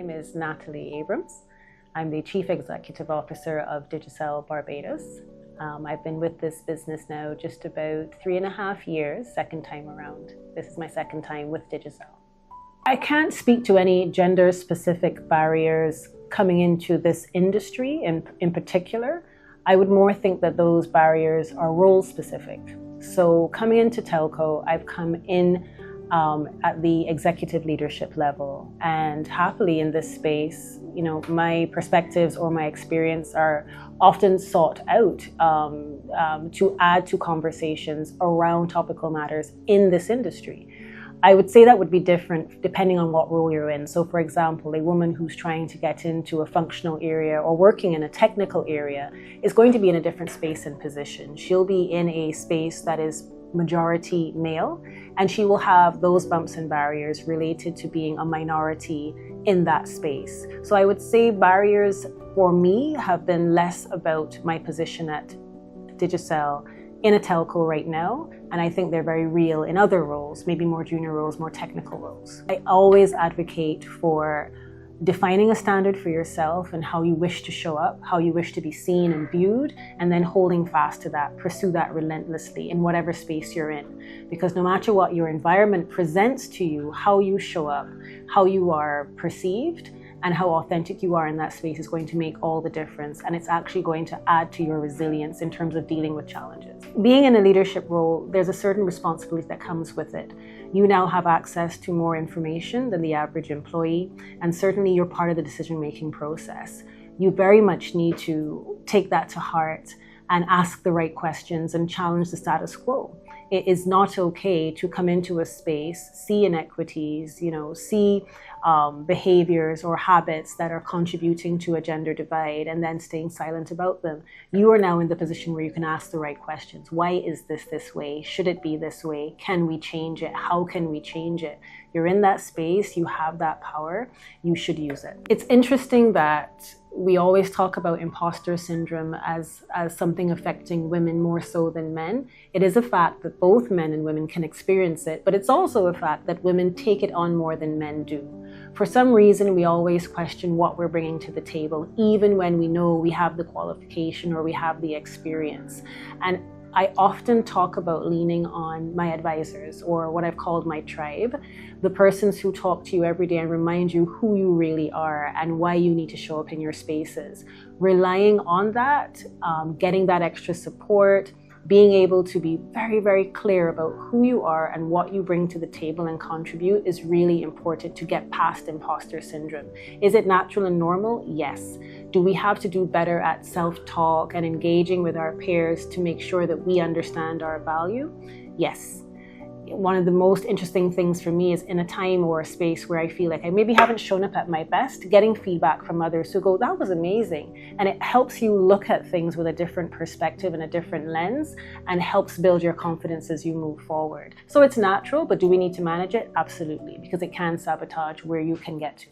name is Natalie Abrahams. I'm the Chief Executive Officer of Digicel Barbados. I've been with this business now just about 3.5 years, second time around. This is my second time with Digicel. I can't speak to any gender-specific barriers coming into this industry in particular. I would more think that those barriers are role-specific. So coming into telco, I've come in at the executive leadership level, and happily in this space, my perspectives or my experience are often sought out to add to conversations around topical matters in this industry. I would say that would be different depending on what role you're in. So for example, a woman who's trying to get into a functional area or working in a technical area is going to be in a different space and position. She'll be in a space that is majority male, and she will have those bumps and barriers related to being a minority in that space. So I would say barriers for me have been less about my position at Digicel in a telco right now, and I think they're very real in other roles, maybe more junior roles, more technical roles. I always advocate for defining a standard for yourself and how you wish to show up, how you wish to be seen and viewed, and then holding fast to that, pursue that relentlessly in whatever space you're in. Because no matter what your environment presents to you, how you show up, how you are perceived, and how authentic you are in that space is going to make all the difference, and it's actually going to add to your resilience in terms of dealing with challenges. Being in a leadership role, there's a certain responsibility that comes with it. You now have access to more information than the average employee, and certainly you're part of the decision-making process. You very much need to take that to heart and ask the right questions and challenge the status quo. It is not okay to come into a space, see inequities, see behaviors or habits that are contributing to a gender divide and then staying silent about them. You are now in the position where you can ask the right questions. Why is this way? Should it be this way? Can we change it? How can we change it? You're in that space, you have that power, you should use it. It's interesting that we always talk about imposter syndrome as something affecting women more so than men. It is a fact that both men and women can experience it, but it's also a fact that women take it on more than men do. For some reason, we always question what we're bringing to the table, even when we know we have the qualification or we have the experience. And I often talk about leaning on my advisors, or what I've called my tribe, the persons who talk to you every day and remind you who you really are and why you need to show up in your spaces. Relying on that, getting that extra support, being able to be very, very clear about who you are and what you bring to the table and contribute is really important to get past imposter syndrome. Is it natural and normal? Yes. Do we have to do better at self-talk and engaging with our peers to make sure that we understand our value? Yes. One of the most interesting things for me is in a time or a space where I feel like I maybe haven't shown up at my best, getting feedback from others who go, that was amazing. And it helps you look at things with a different perspective and a different lens, and helps build your confidence as you move forward. So it's natural, but do we need to manage it? Absolutely, because it can sabotage where you can get to.